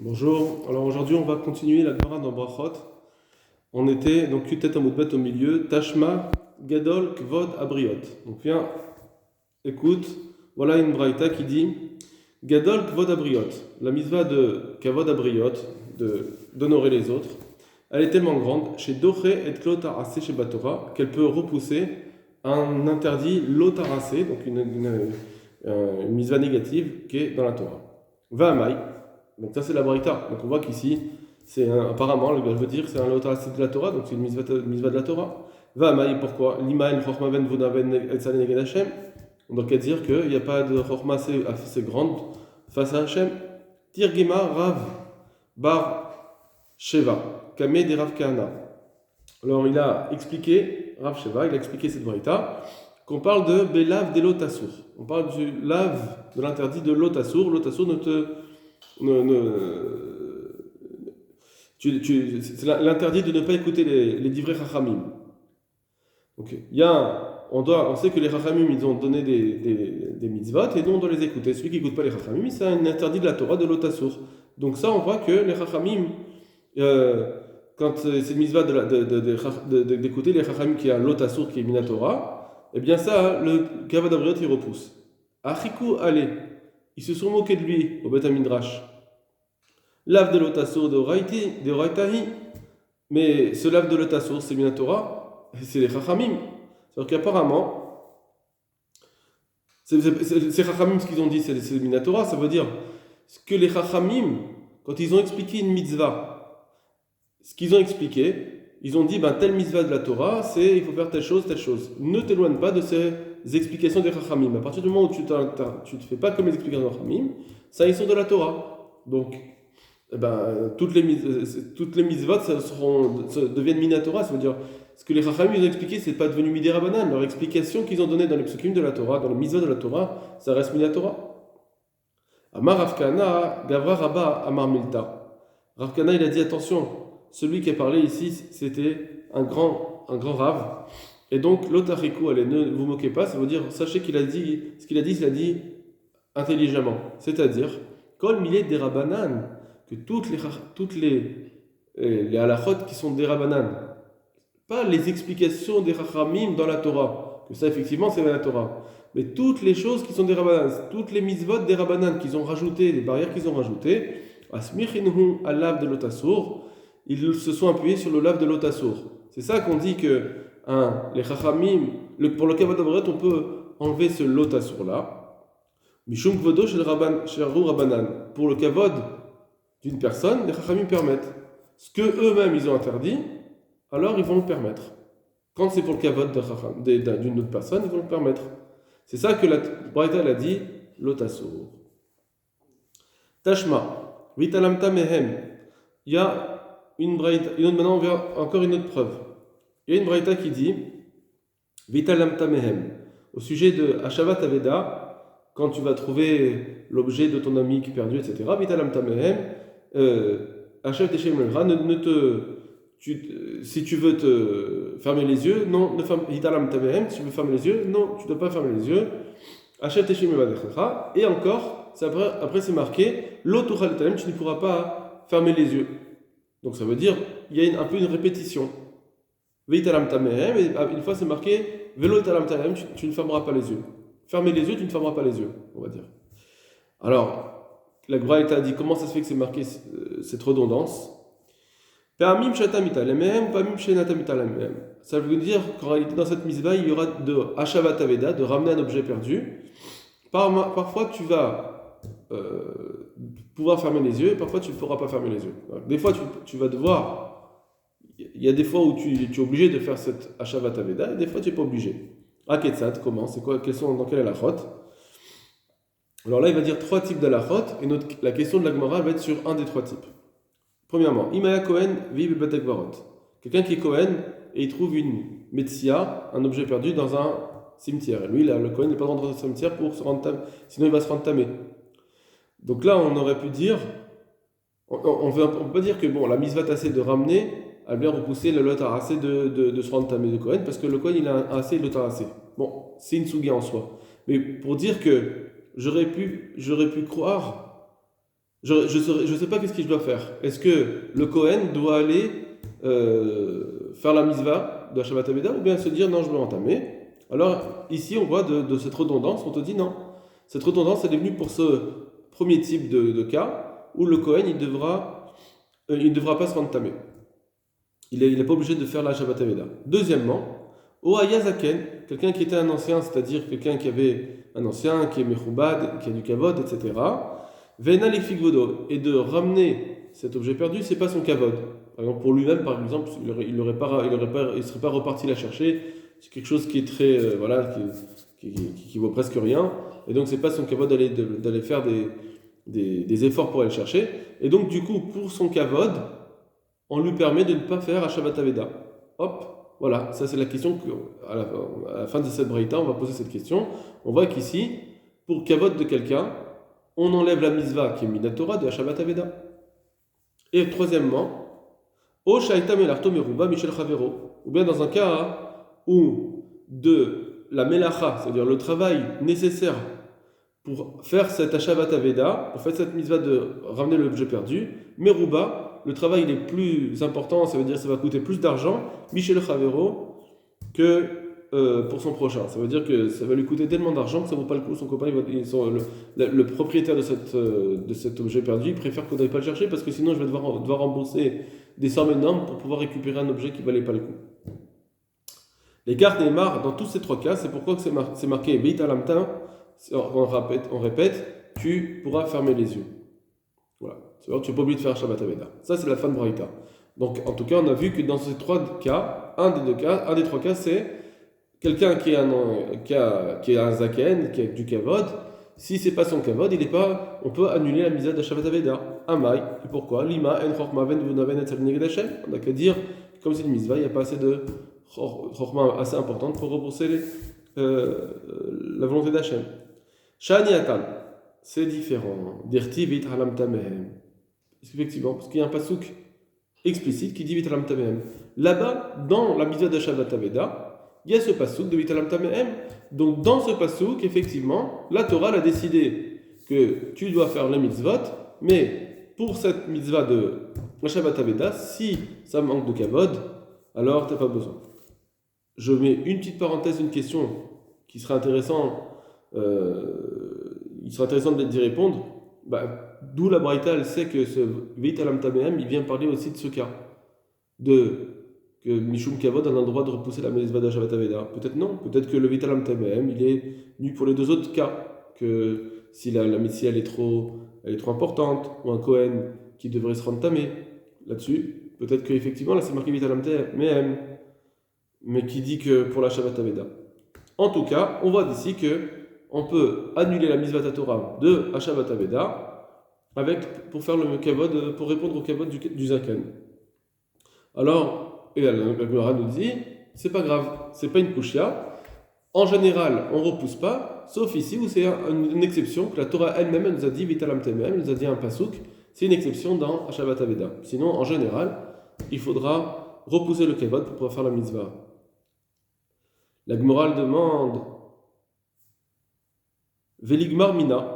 Bonjour, alors aujourd'hui on va continuer la Gemara dans Brachot. On était donc Kutet Amudbet au milieu, Tashma, Gadol, Kvod, Abriot. Donc viens, écoute, voilà une braïta qui dit Gadol, Kvod, Abriot. La mitzvah de Kavod Abriot, d'honorer les autres, elle est tellement grande, chez Doché et Klotarase chez Batora, qu'elle peut repousser un interdit Lotarase, donc une mitzvah négative qui est dans la Torah. Va Amai. Donc ça c'est la Braïta. Donc on voit qu'ici, apparemment, le gars veut dire c'est un lotaracé de la Torah, donc c'est une mitzvah de la Torah. Va Maï, pourquoi Lima el Chorma ben Vodaven et Salé Neged Hashem. On doit qu'à dire qu'il n'y a pas de Chorma assez grande face à Hashem. Tirgima Rav Bar Sheva, Kameh de Rav Kahana. Alors il a expliqué, Rav Sheva, il a expliqué cette Braïta, qu'on parle de Belav de l'Otasur. On parle du lave de l'interdit de l'Otasur. L'Otasur c'est l'interdit de ne pas écouter les divrei chachamim. Donc, on sait que les chachamim ils ont donné des mitzvot et nous on doit les écouter. Celui qui n'écoute pas les chachamim, c'est un interdit de la Torah de l'Otasur. Donc ça, on voit que les chachamim, quand c'est une mitzvah d'écouter les chachamim qui a l'Otasur qui est Minatora, eh bien ça, le Kavod Abriot il repousse. Achiku allez. Ils se sont moqués de lui au Beth Midrash. Lave de l'Otasur de Oraitahi, mais ce lave de l'Otasur, c'est Minatora, c'est les Chachamim. C'est-à-dire qu'apparemment, c'est Chachamim ce qu'ils ont dit, c'est Minatora, ça veut dire que les Chachamim, quand ils ont expliqué une mitzvah, ce qu'ils ont expliqué, ils ont dit, telle mitzvah de la Torah, c'est il faut faire telle chose, telle chose. Ne t'éloigne pas de ces explications des Chachamim. À partir du moment où tu ne te fais pas comme les explications des Chachamim, ça ils sont de la Torah. Donc, toutes les mitzvot deviennent minatora. Ça veut dire, ce que les Chachamim ont expliqué, c'est pas devenu midé Rabbanan. Leur explication qu'ils ont donnée dans les psukim de la Torah, dans les mitzvot de la Torah, ça reste minatora. Amar Rav Kahana, Gavra Rabba Amar Milta. Rav Kahana, il a dit attention. Celui qui a parlé ici, c'était un grand rave. Et donc, l'otariku, allez, ne vous moquez pas, ça veut dire, sachez qu'il a dit, ce qu'il a dit intelligemment. C'est-à-dire, kol milé des rabanan, que toutes les halachot qui sont des rabanan, pas les explications des chachamim dans la Torah, que ça, effectivement, c'est dans la Torah, mais toutes les choses qui sont des rabanan, toutes les mitzvot des rabanan qu'ils ont rajoutées, les barrières qu'ils ont rajoutées, asmichinhu alav de l'otasur, ils se sont appuyés sur le lave de l'Otasur. C'est ça qu'on dit que les Chachamim, pour le Kavod Abriot, on peut enlever ce l'Otasur là. Mishum Kvodo shel Rabbanan. Pour le Kavod d'une personne, les Chachamim permettent. Ce que eux-mêmes ils ont interdit, alors ils vont le permettre. Quand c'est pour le Kavod d'une autre personne, ils vont le permettre. C'est ça que la Braïta a dit l'Otasur. Tashma. Vitalamta mehem. Il y a maintenant on verra encore une autre preuve. Il y a une braïta qui dit Vitalam Tamehem au sujet de Hashavat Aveda, quand tu vas trouver l'objet de ton ami qui est perdu, etc. Vitalam Tamehem, Hashav Teshem Melra, si tu veux te fermer les yeux, non, Vitalam Tamehem, si tu veux fermer les yeux, non, tu ne dois pas fermer les yeux. Hashav Teshem Melra, et encore, après c'est marqué L'Otuchal Talem, tu ne pourras pas fermer les yeux. Donc ça veut dire, il y a un peu une répétition. Veitalam tamehem, et une fois c'est marqué, velo talam tamehem, tu ne fermeras pas les yeux. Fermer les yeux, tu ne fermeras pas les yeux, on va dire. Alors, la Gemara a dit, comment ça se fait que c'est marqué cette redondance? Pamim shatamitalemem, pamim shenatamitalemem. Ça veut dire qu'en réalité, dans cette mitzvah, il y aura de Hashavat Aveda, de ramener un objet perdu. Parfois, tu vas pouvoir fermer les yeux, et parfois tu ne pourras pas fermer les yeux. Des fois tu vas devoir, il y a des fois où tu es obligé de faire cette Hashavat Aveda, et des fois tu n'es pas obligé. Aketsat, comment, c'est quoi, dans quelle halachot? Alors là il va dire 3 types d'halachot, et la question de la Gemara va être sur un des 3 types. Premièrement, Imaya Kohen vive betek varot. Quelqu'un qui est Kohen et il trouve une metsia, un objet perdu dans un cimetière. Et lui, là, le Kohen n'est pas dans un cimetière pour se rendre sinon il va se rendre tamé. Donc là, on aurait pu dire, on peut pas dire que la mitzvah tassée de ramener a bien repoussé le lot arassé de se rendre tamé de Kohen, parce que le Kohen il a un assez et le lot arassé. Bon, c'est une souga en soi. Mais pour dire que j'aurais pu croire Je sais pas qu'est-ce que je dois faire. Est-ce que le Kohen doit aller faire la mitzvah de Shabbat Aveda ou bien se dire non, je veux entamer. Alors ici, on voit de cette redondance, on te dit non. Cette redondance, elle est venue pour ce premier type de cas où le Kohen, il devra pas se rendre tamé. Il n'est pas obligé de faire la Shabbat Aveda. Deuxièmement, au Ayazaken, quelqu'un qui était un ancien, c'est-à-dire quelqu'un qui avait un ancien, qui est Mechoubad, qui a du Kavod, etc. Vena Lekfigvodo, et de ramener cet objet perdu, c'est pas son Kavod. Par exemple, pour lui-même, par exemple, il serait pas reparti la chercher. C'est quelque chose qui est très, voilà, qui vaut presque rien. Et donc, c'est pas son Kavod d'aller faire des efforts pour aller le chercher. Et donc, du coup, pour son Kavod, on lui permet de ne pas faire à Shabbat Aveda. Hop, voilà, ça c'est la question à la fin de cette braïta, on va poser cette question. On voit qu'ici, pour Kavod de quelqu'un, on enlève la mitzvah qui est Minatora de la Shabbat Aveda. Et troisièmement, O Shaita Melarto Meruba Michel Chavero, ou bien dans un cas où de la Melacha, c'est-à-dire le travail nécessaire pour faire cette Shabbat Aveda, pour faire cette mitzvah de ramener l'objet perdu, Meruba, le travail il est plus important, ça veut dire que ça va coûter plus d'argent, Michel Chavero, que pour son prochain. Ça veut dire que ça va lui coûter tellement d'argent que ça ne vaut pas le coup. Son copain, le propriétaire de cet objet perdu, il préfère qu'on n'aille pas le chercher parce que sinon je vais devoir rembourser des sommes énormes pour pouvoir récupérer un objet qui ne valait pas le coup. Les cartes Neymar, dans tous ces trois cas, c'est pourquoi c'est marqué Beit Alamtin, on répète, tu pourras fermer les yeux. Voilà. C'est-à-dire que tu n'es pas obligé de faire Shabbat Aveda. Ça, c'est la fin de Braïta. Donc, en tout cas, on a vu que dans ces trois cas, un des trois cas, c'est quelqu'un qui a un zaken, qui a du kavod. Si c'est pas son kavod, on peut annuler la misère de Shabbat Aveda. Amai. Et pourquoi? Lima en chorma ven vunaven et tzalneged Hashem. On n'a qu'à dire, comme c'est une mitzvah, il n'y a pas assez de chorma assez importante pour repousser la volonté d'Hachem. Shani Atan. C'est différent. Dirti vit halam tamehem. Effectivement, parce qu'il y a un pasouk explicite qui dit vit halam tamehem. Là-bas, dans la mitzvah de Shabbat Aveda, il y a ce pasouk de vit halam tamehem. Donc, dans ce pasouk, effectivement, la Torah a décidé que tu dois faire le mitzvot, mais pour cette mitzvah de Shabbat Aveda, si ça manque de kavod, alors tu n'as pas besoin. Je mets une petite parenthèse, une question qui serait intéressant. Il sera intéressant d'y répondre. D'où la Braïta, elle sait que ce Veit Alam Tamehem, il vient parler aussi de ce cas. Que Mishum Kavod a un droit de repousser la mitzvah de Shabbat Aveda. Peut-être non. Peut-être que le Veit Alam Tamehem, il est nu pour les deux autres cas. Que si la mitzvah elle est trop importante, ou un Kohen qui devrait se rendre tamé là-dessus, peut-être qu'effectivement, là c'est marqué Veit Alam Tamehem, mais qui dit que pour la Shabbat Aveda. En tout cas, on voit d'ici que on peut annuler la mitzvah Torah de Shabbat Aveda pour faire le kavod, pour répondre au kavod du zaken. Alors, et la Gemara nous dit, c'est pas grave, c'est pas une kushia. En général, on repousse pas, sauf ici où c'est une exception que la Torah elle-même elle nous a dit, Vitalam Temem, elle nous a dit un pasouk, c'est une exception dans Shabbat Aveda. Sinon, en général, il faudra repousser le kavod pour pouvoir faire la mitzvah. La Gemara demande Veligmar Mina,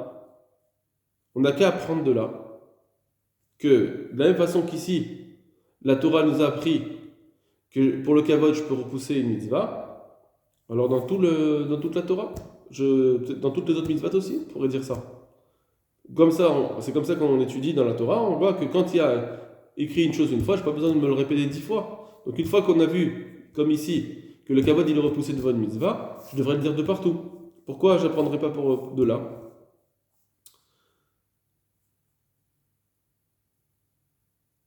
on n'a qu'à apprendre de là que, de la même façon qu'ici, la Torah nous a appris que pour le kavod, je peux repousser une mitzvah, alors dans toute la Torah, dans toutes les autres mitzvahs aussi, on pourrait dire ça. C'est comme ça qu'on étudie dans la Torah, on voit que quand il y a écrit une chose une fois, je n'ai pas besoin de me le répéter 10 fois. Donc une fois qu'on a vu, comme ici, que le kavod il est repoussé devant une mitzvah, je devrais le dire de partout. Pourquoi je n'apprendrai pas de là?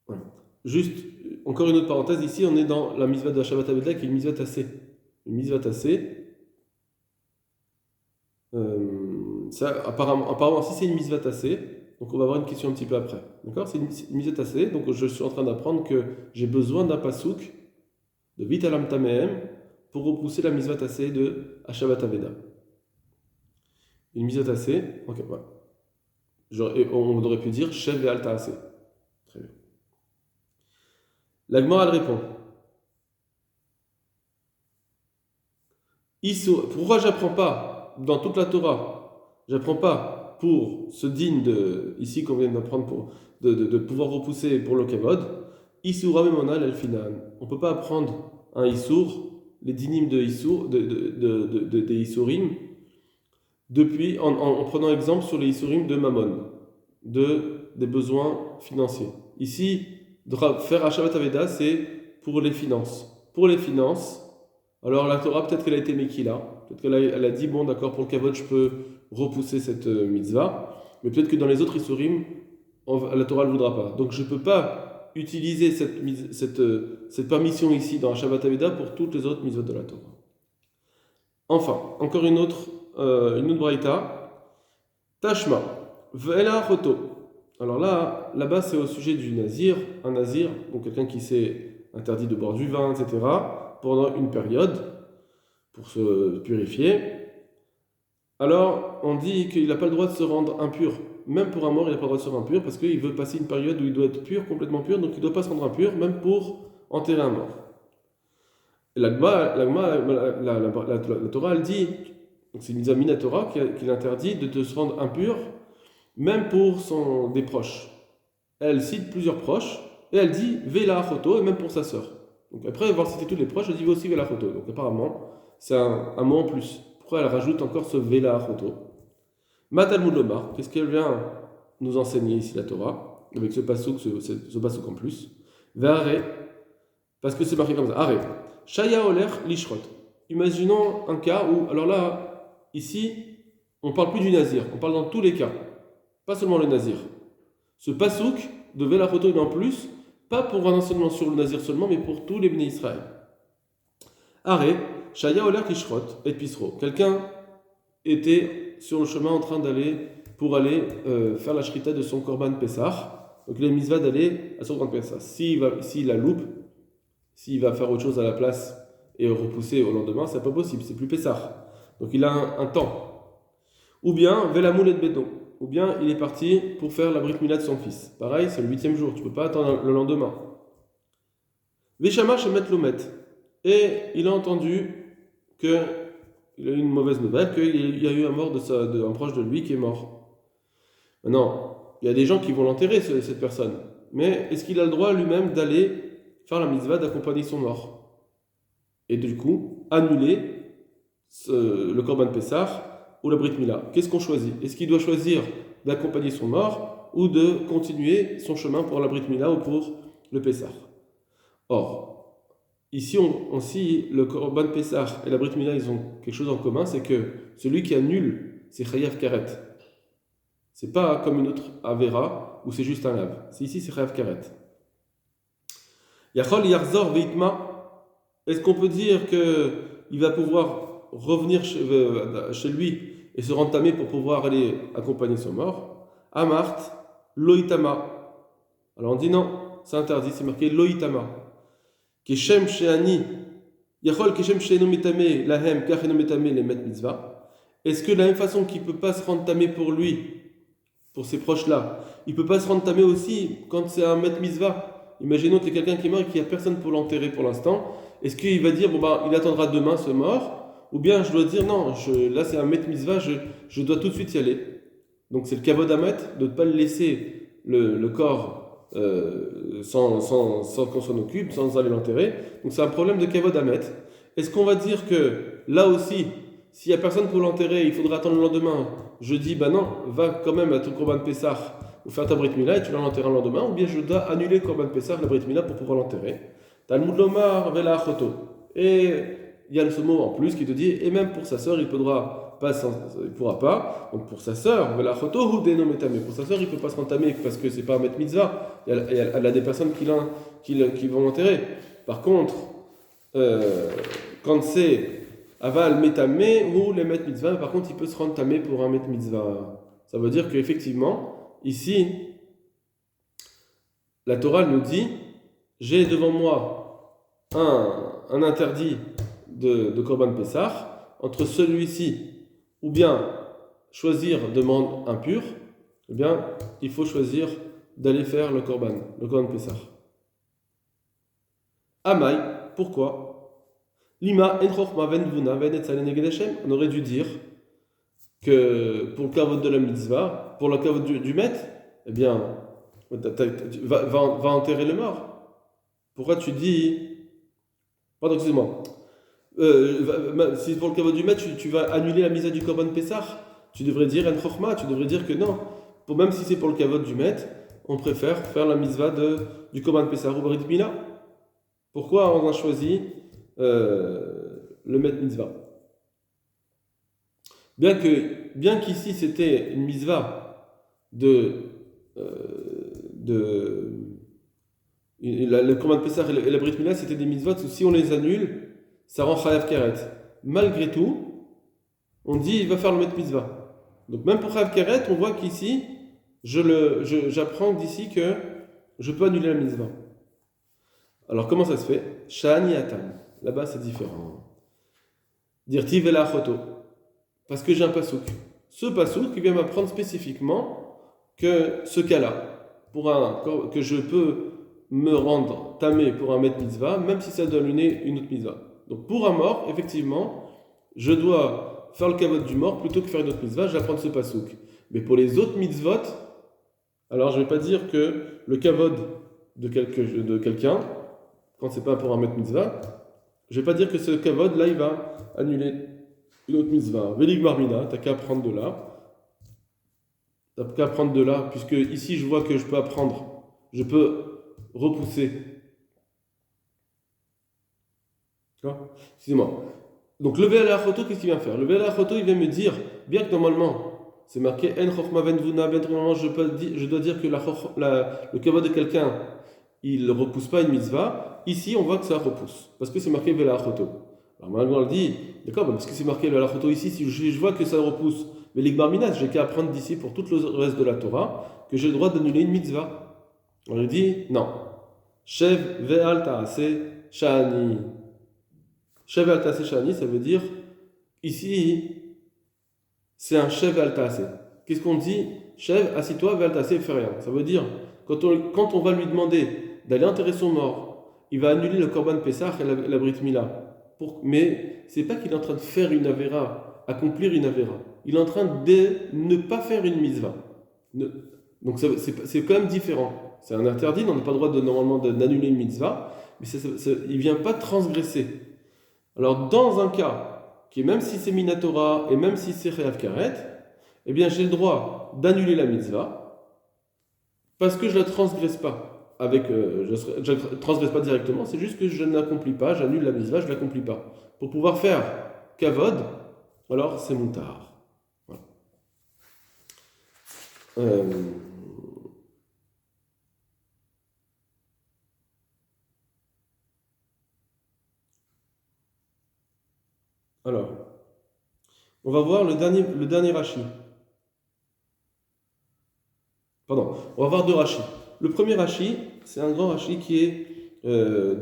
Voilà. Juste, encore une autre parenthèse, ici on est dans la mitzvah de Shabbat Aveda qui est une mitzvah tassée. Une mitzvah tassée, apparemment, si c'est une mitzvah tassée, donc on va avoir une question un petit peu après. D'accord? C'est une mitzvah tassée, donc je suis en train d'apprendre que j'ai besoin d'un pasouk de Vit Alam Tamehem pour repousser la mitzvah tassée de Shabbat Aveda. Une mitzvah tassée, ok, voilà. On aurait pu dire Shev Ve'al Ta'aseh. Très bien. La Gemara elle répond. Pourquoi j'apprends pas dans toute la Torah? J'apprends pas pour ce digne ici qu'on vient d'apprendre de pouvoir repousser pour le kavod, Isura Memonal Elfinan. On ne peut pas apprendre un Issour, les dynimes de Issour, des Issourim, depuis, en prenant exemple sur les Issourim de Mammon, des besoins financiers. Ici, faire Hashavat Aveda, c'est pour les finances. Pour les finances, alors la Torah, peut-être qu'elle a été Mekila, peut-être qu'elle a dit, bon d'accord, pour le Kavod, je peux repousser cette mitzvah, mais peut-être que dans les autres Issourim, la Torah ne le voudra pas. Donc je ne peux pas utiliser cette permission ici dans Hashavat Aveda pour toutes les autres mitzvot de la Torah. Enfin, encore une autre braïta, Tashma, Ve'ela Choto. Alors là-bas, c'est au sujet du nazir, un nazir, donc quelqu'un qui s'est interdit de boire du vin, etc., pendant une période, pour se purifier. Alors, on dit qu'il n'a pas le droit de se rendre impur. Même pour un mort, il n'a pas le droit de se rendre impur, parce qu'il veut passer une période où il doit être pur, complètement pur, donc il ne doit pas se rendre impur, même pour enterrer un mort. Et la Torah, elle dit, donc c'est une Mina Torah qui interdit de se rendre impur, même pour des proches. Elle cite plusieurs proches, et elle dit Vela Achoto, et même pour sa sœur. Donc après avoir cité tous les proches, elle dit aussi Vela Achoto. Donc apparemment, c'est un mot en plus. Pourquoi elle rajoute encore ce Vela Achoto? Matalmud Lomar, qu'est-ce qu'elle vient nous enseigner ici la Torah, avec ce passouk en plus? Ve'are, parce que c'est marqué comme ça. Are, Shaya Oler Lishrot. Imaginons un cas où, alors là, ici, on ne parle plus du nazir, on parle dans tous les cas. Pas seulement le nazir. Ce pasouk de Vela Photo en plus, pas pour un enseignement sur le nazir seulement, mais pour tous les bénis Israël. Arrêt, Shaya Oler Kishrot et Pisro. Quelqu'un était sur le chemin en train pour aller faire la shrita de son korban Pessah. Donc il a une mitzvah d'aller à son korban Pessah. S'il la loupe, s'il va faire autre chose à la place et repousser au lendemain, c'est pas possible, c'est plus Pessah. Donc il a un temps. Ou bien Vela Moulet Bédon. Ou bien il est parti pour faire la Brit Mila de son fils. Pareil, c'est le 8e jour, tu ne peux pas attendre le lendemain. Veshama Shemet Lomet. Et il a entendu il a eu une mauvaise nouvelle, qu'il y a eu un mort un proche de lui qui est mort. Maintenant, il y a des gens qui vont l'enterrer, cette personne. Mais est-ce qu'il a le droit lui-même d'aller faire la mitzvah d'accompagner son mort? Et du coup, annuler le Korban Pessah ou la Brit Mila. Qu'est-ce qu'on choisit? Est-ce qu'il doit choisir d'accompagner son mort ou de continuer son chemin pour la Brit Mila ou pour le Pessah? Or, ici, le Korban Pessah et la Brit Mila, ils ont quelque chose en commun, c'est que celui qui annule, c'est Chayav Karet. C'est pas comme une autre Avera où c'est juste un lave. Ici, c'est Chayav Karet. Yachol Yarzor Veitma. Est-ce qu'on peut dire qu'il va pouvoir revenir chez lui et se rentamer pour pouvoir aller accompagner son mort? Amart, Loitama. Alors on dit non, c'est interdit, c'est marqué Loitama. Keshem Sheani, Yachol Keshem Sheeno Metame, Lahem, Kacheno Metame, les Met Mitzvah. Est-ce que de la même façon qu'il ne peut pas se rentamer pour lui, pour ses proches-là, il ne peut pas se rentamer aussi quand c'est un Met Mitzvah? Imaginons qu'il y a quelqu'un qui meurt et qu'il n'y a personne pour l'enterrer pour l'instant. Est-ce qu'il va dire, il attendra demain ce mort? Ou bien je dois dire, non, là c'est un Met Mitzvah, je dois tout de suite y aller. Donc c'est le Kavod Hamet de ne pas laisser le corps sans qu'on s'en occupe, sans aller l'enterrer. Donc c'est un problème de Kavod Hamet. Est-ce qu'on va dire que là aussi, s'il n'y a personne pour l'enterrer, il faudra attendre le lendemain? Je dis, non, va quand même à ton Korban Pessah ou faire ta Brit Mila et tu vas l'enterrer le lendemain, ou bien je dois annuler le Korban Pessah, la Brit Mila pour pouvoir l'enterrer. Talmud Lomar, Vela Achoto. Et il y a ce mot en plus qui te dit, et même pour sa sœur, il pourra pas. Donc pour sa sœur, Vela Achoto ou Deno Metame. Pour sa sœur, il ne peut pas se rentamer parce que c'est pas un Met Mitzvah. Elle a des personnes qui vont l'enterrer. Par contre, quand c'est Aval Metame ou les Met Mitzvah, par contre, il peut se rentamer pour un Met Mitzvah. Ça veut dire qu'effectivement, ici, la Torah nous dit, j'ai devant moi un interdit de Korban Pessah, entre celui-ci, ou bien choisir de rendre impur, eh bien, il faut choisir d'aller faire le Korban Pessah. Amai, pourquoi? Lima en chokhma ven dvuna ven etzalen neged Hashem. On aurait dû dire, que pour le kavod de la mitzvah, pour le kavod du maître, eh bien, va enterrer le mort. Pourquoi tu dis... Pardon, excuse-moi. Si pour le kavod du maître, tu vas annuler la mitzvah du korban Pessah, tu devrais dire en chokma, tu devrais dire que non. Même si c'est pour le kavod du maître, on préfère faire la mitzvah du korban Pessah ou Brit Mila. Pourquoi on a choisi le maître mitzvah? Bien qu'ici c'était une mitzvah le korban Pessah et la Brit Mila, c'était des mitzvot où si on les annule, ça rend chayav keret. Malgré tout, on dit il va faire le maître mitzvah. Donc même pour chayav keret, on voit qu'ici, j'apprends d'ici que je peux annuler la mitzvah. Alors comment ça se fait? Shani atam. Là-bas c'est différent. Dirti vela choto. Parce que j'ai un pasouk. Ce pasouk qui vient m'apprendre spécifiquement que ce cas-là, que je peux me rendre tamé pour un maître mitzvah, même si ça doit annuler une autre mitzvah. Donc pour un mort, effectivement, je dois faire le kavod du mort plutôt que faire une autre mitzvah, j'apprends ce pasouk. Mais pour les autres mitzvot, alors je ne vais pas dire que le kavod de quelqu'un, quand c'est pas pour un maître mitzvah, je ne vais pas dire que ce kavod là il va annuler une autre mitzvah. Velig marmina, t'as qu'à apprendre de là. T'as qu'à apprendre de là, puisque ici je vois que je peux apprendre, je peux repousser. Excusez-moi. Donc le Ve'al Achoto, qu'est-ce qu'il vient faire? Le Ve'al Achoto, il vient me dire, bien que normalement, c'est marqué En Chochma Ben Vuna, normalement je dois dire que le kavod de quelqu'un, il ne repousse pas une mitzvah. Ici, on voit que ça repousse, parce que c'est marqué Ve'al Achoto. Alors maintenant, on le dit, d'accord, parce que c'est marqué Ve'al Achoto ici, si je vois que ça repousse, mais l'Igmar Minas, j'ai qu'à apprendre d'ici pour tout le reste de la Torah, que j'ai le droit d'annuler une mitzvah. On lui dit, non. Shev Ve'al Ta'ase Shani. Shev Ve'al Ta'ase Shani, ça veut dire, ici, c'est un Shev Ve'al Ta'ase. Qu'est-ce qu'on dit? Shev, assis-toi, Ve'al Ta'ase, fais rien. Ça veut dire, quand on va lui demander d'aller enterrer son mort, il va annuler le Korban Pessah et la Brit Mila. Mais c'est pas qu'il est en train de faire une Avera, accomplir une Avera. Il est en train de ne pas faire une mitzvah. Donc c'est quand même différent. C'est un interdit, on n'a pas le droit normalement d'annuler une mitzvah, mais il ne vient pas transgresser. Alors dans un cas, qui même si c'est Minatora et même si c'est Chayav Karet, eh bien j'ai le droit d'annuler la mitzvah parce que je ne la transgresse pas. Je ne transgresse pas directement, c'est juste que je ne l'accomplis pas, j'annule la mitzvah, je ne l'accomplis pas. Pour pouvoir faire kavod, alors c'est moutar. Voilà. Alors, on va voir le dernier Rashi. Pardon, on va voir deux Rashi. Le premier Rashi, c'est un grand Rashi qui est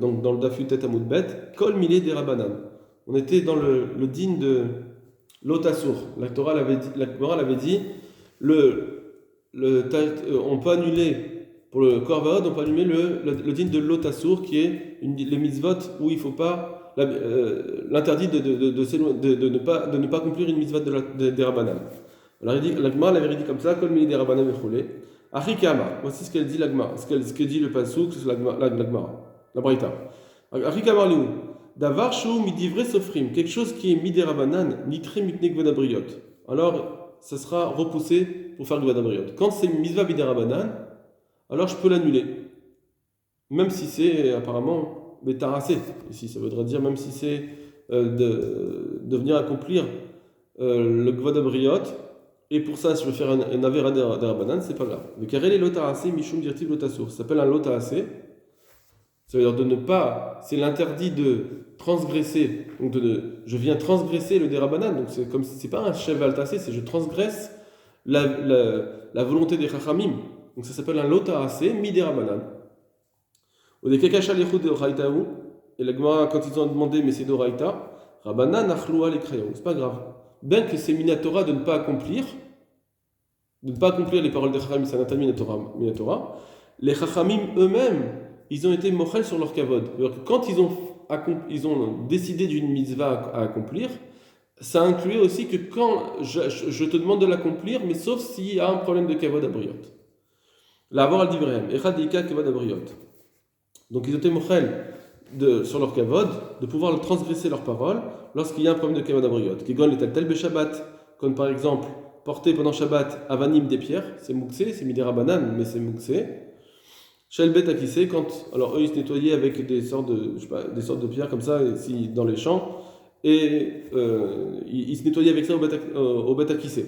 donc dans le Dafutet Amoudbet, Kol Milé des Rabanan. On était dans le din de l'Otasur. La Torah l'avait dit, on peut annuler, pour le Korvaod, on peut annuler le din de l'Otasur, qui est les mitzvot où il ne faut pas, l'interdit de ne pas accomplir une mitzvot des Rabanan. Alors la Gemara l'avait dit comme ça, Kol Milé des Rabanan Mechole. Achikama, voici ce qu'elle dit l'Agma, ce que dit le Pasuk, c'est l'Agma, la Braïta. Achikama Léou, Davar Shou Midivre Sofrim, quelque chose qui est Midé Rabanan, Nitre Mitne Gvadabriot. Alors, ça sera repoussé pour faire Gvadabriot. Quand c'est Mizva Midé Rabanan, alors je peux l'annuler. Même si c'est apparemment Betarasé. Ici, ça voudrait dire même si c'est de venir accomplir le Gvadabriot. Et pour ça, si je veux faire un avera d'Arabanan, c'est pas grave. Le carré est l'otaasé, michum dirtiv l'otasur. Ça s'appelle un lotaasé. Ça veut dire de ne pas. C'est l'interdit de transgresser. Donc je viens transgresser le derabanan. Donc c'est comme si c'est pas un chef altassé, c'est je transgresse la volonté des chachamim. Donc ça s'appelle un lotaasé, mi derabanan. Ou des kakacha lechut de Raïtaou. Et la Gemara, quand ils ont demandé, mais c'est d'Oraïta, Rabanan achloua les krayaou. C'est pas grave. Bien que c'est Minatora de ne pas accomplir les paroles des Chachamim, c'est un interdit Minatora, les Chachamim eux-mêmes, ils ont été mochel sur leur kavod. Quand ils ont décidé d'une mitzvah à accomplir, ça inclut aussi que quand je te demande de l'accomplir, mais sauf s'il y a un problème de kavod abriot. L'avoir al divrehem, echad deika kavod abriot. Donc ils étaient mochel sur leur kavod, de pouvoir le transgresser leurs paroles lorsqu'il y a un problème de kavod abriot. Qui gon les tel Shabbat, comme par exemple porter pendant Shabbat avanim des pierres, c'est mouxé, c'est midera banane, mais c'est mouxé. Shel bet akissé, quand alors eux ils se nettoyaient avec des sortes de, je sais pas, des sortes de pierres comme ça, ici, dans les champs, et ils se nettoyaient avec ça au bet akissé,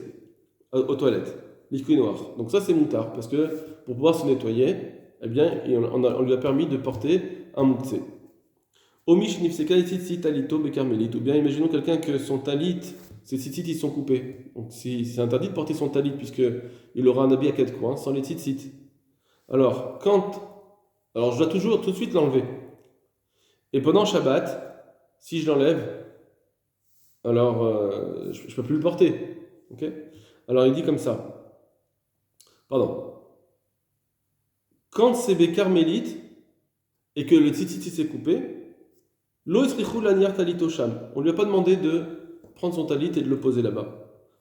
aux toilettes, liquide noir. Donc ça c'est moutard, parce que pour pouvoir se nettoyer, eh bien on lui a permis de porter un mouxé. Omish nifseka tzitzit talito bekarmelit, ou bien imaginons quelqu'un que son talit, ses tzitzit ils sont coupés. Donc c'est interdit de porter son talit puisqu'il aura un habit à quatre coins sans les tzitzit. Alors je dois toujours tout de suite l'enlever. Et pendant Shabbat, si je l'enlève, alors je ne peux plus le porter. Okay, alors il dit comme ça. Pardon. Quand c'est bekarmelit et que le tzitzit s'est coupé, on ne lui a pas demandé de prendre son talit et de le poser là-bas.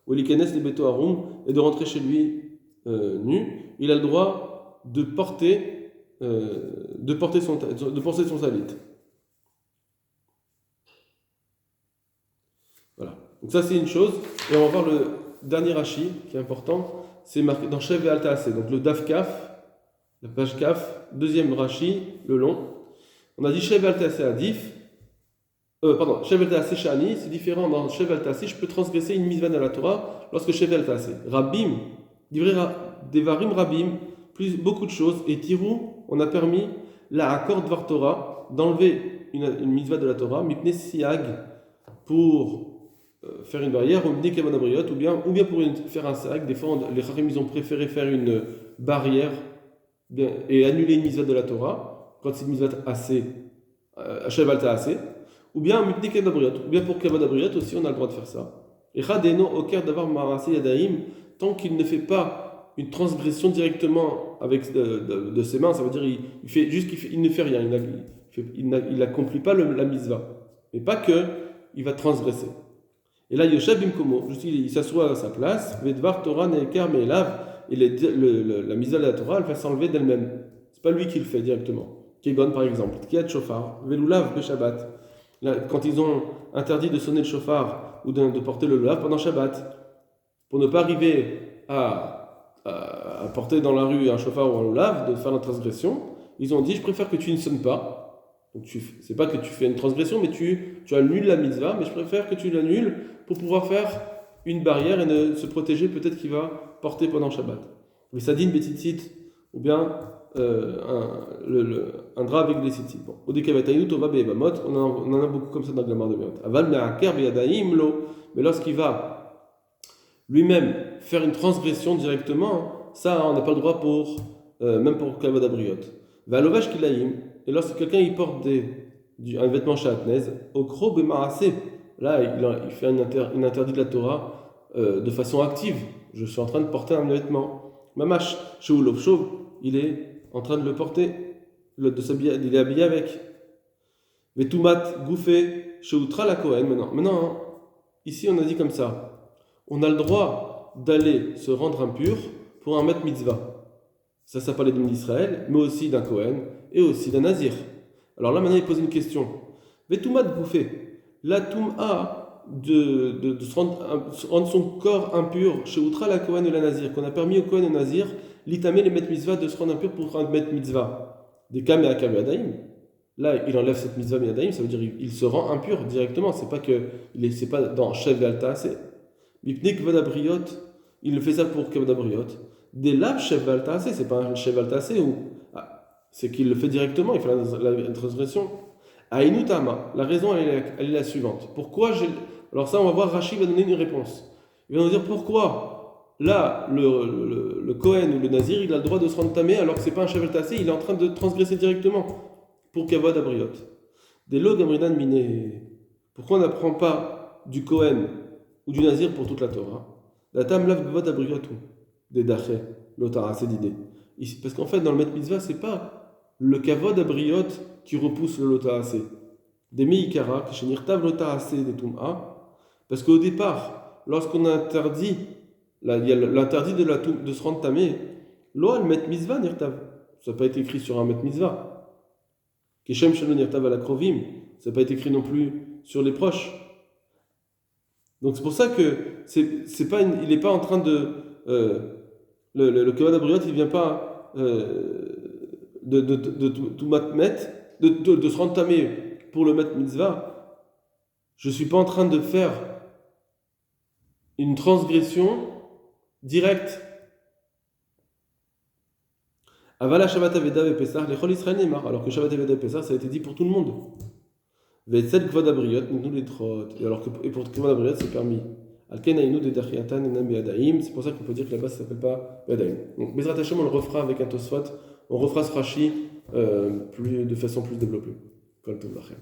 Et de rentrer chez lui nu. Il a le droit de porter son talit. Voilà. Donc ça c'est une chose. Et on va voir le dernier Rashi qui est important. C'est marqué dans Shev et Altaase. Donc le Daf Kaf, la page Kaf, deuxième Rashi, le long. On a dit Shev et Altaase Adif. Shevel Taaseh Shani, c'est différent dans Shevel Taaseh, je peux transgresser une mitzvah de la Torah lorsque Shevel Taaseh. Rabim, Devarim Rabim, beaucoup de choses, et Tirou, on a permis la accord Dvar Torah, d'enlever une mitzvah de la Torah, Mipne Siag, pour faire une barrière, ou bien pour faire un siag. Des fois, les Chachamim ils ont préféré faire une barrière et annuler une mitzvah de la Torah, quand c'est une mitzvah assez, Shevel Taaseh. Ou bien pour Kavod Abriot aussi, on a le droit de faire ça. Et Chadeno Oker Davar Marase Yadaim, tant qu'il ne fait pas une transgression directement avec de ses mains, ça veut dire il ne fait rien, il n'accomplit pas la mitzvah. Mais pas que, il va transgresser. Et là, Yoshev Bimkomo, il s'assoit à sa place, Vedvar Torah Neker Me'elav, et la mitzvah de la Torah, elle va s'enlever d'elle-même. C'est pas lui qui le fait directement. Kegon par exemple, Kiat Shofar, Velulav Beshabbat. Quand ils ont interdit de sonner le chauffard ou de porter le lulav pendant Shabbat, pour ne pas arriver à porter dans la rue un chauffard ou un lulav, de faire la transgression, ils ont dit je préfère que tu ne sonnes pas. Donc c'est pas que tu fais une transgression, mais tu annules la mitzvah, mais je préfère que tu l'annules pour pouvoir faire une barrière et se protéger peut-être qu'il va porter pendant Shabbat. Le sadine betitzit, ou bien un drap avec des tzitzit. Bon. On en a beaucoup comme ça dans la Gemara de Be'ot. Mais lorsqu'il va lui-même faire une transgression directement, ça on n'a pas le droit même pour Kavod Abriot. Va'lovach kilaim, et lorsque quelqu'un il porte un vêtement chatnez, au kro b'maaseh, là il fait un interdit de la Torah de façon active. Je suis en train de porter un vêtement. Mamash sheu lovshov, il est en train de le porter, il est habillé avec. Vetumat goufé sheutra la Kohen. Maintenant, ici on a dit comme ça. On a le droit d'aller se rendre impur pour un mat mitzvah. Ça parlait d'Israël, mais aussi d'un Kohen et aussi d'un Nazir. Alors là maintenant il pose une question. Vetumat goufé, la tum'a de se rendre son corps impur chez Outra la Kohen et la Nazir, qu'on a permis au Kohen et au Nazir l'itamé les met mitzvah de se rendre impur pour un met mitzvah. Des kam et akam yadaim. Là, il enlève cette mitzvah yadaim, ça veut dire il se rend impur directement. C'est pas dans Shev et Altaase. Mipnik vadabriot, il fait ça pour kavod abriot. Des lab Shev et Altaase, c'est pas un Shev Altaase c'est qu'il le fait directement, il fait la transgression. Aïnutama, la raison elle est la suivante. Pourquoi alors ça, on va voir, Rashi va donner une réponse. Il va nous dire pourquoi. Là, le Kohen ou le Nazir, il a le droit de se rendre tamé alors que c'est pas un Shevel Tassé, il est en train de transgresser directement pour Kavod Abriot. Des logs Amridan Miné. Pourquoi on n'apprend pas du Kohen ou du Nazir pour toute la Torah? La Tam Lav Kavod Abriot des Daché, l'Otara, c'est d'idée. Parce qu'en fait, dans le Met Mitzvah, c'est pas le Kavod Abriot qui repousse le Lotara. Des Meikara, Kishenirtav Lotara des Tum'a. Parce qu'au départ, lorsqu'on interdit, là, il y a l'interdit de se rendre tamé, lo al met mitzvah nirtav. Ça n'a pas été écrit sur un met mitzvah. Keshem shalom nirtav ala krovim. Ça n'a pas été écrit non plus sur les proches. Donc c'est pour ça que c'est pas il n'est pas en train de le Kavod Abriot, il vient pas de tout mettre, de se rendre tamé pour le mettre mitzvah. Je suis pas en train de faire une transgression directe. Avala Shabbat Aveda et Pesach, les Chol Israël Neymar, alors que Shabbat Aveda et Pesach, ça a été dit pour tout le monde. Vetzel Kvod Abriot, nous les trot. Et pour Kvod Abriot, c'est permis. Alken Aïnou de Dachiatan et Nam Beadaïm, c'est pour ça qu'on peut dire que là-bas ça s'appelle pas Beadaïm. Donc Bezrat Hashem, on le refera avec un Tosfot, on refera ce Rashi de façon plus développée. Kol Tov Lachem.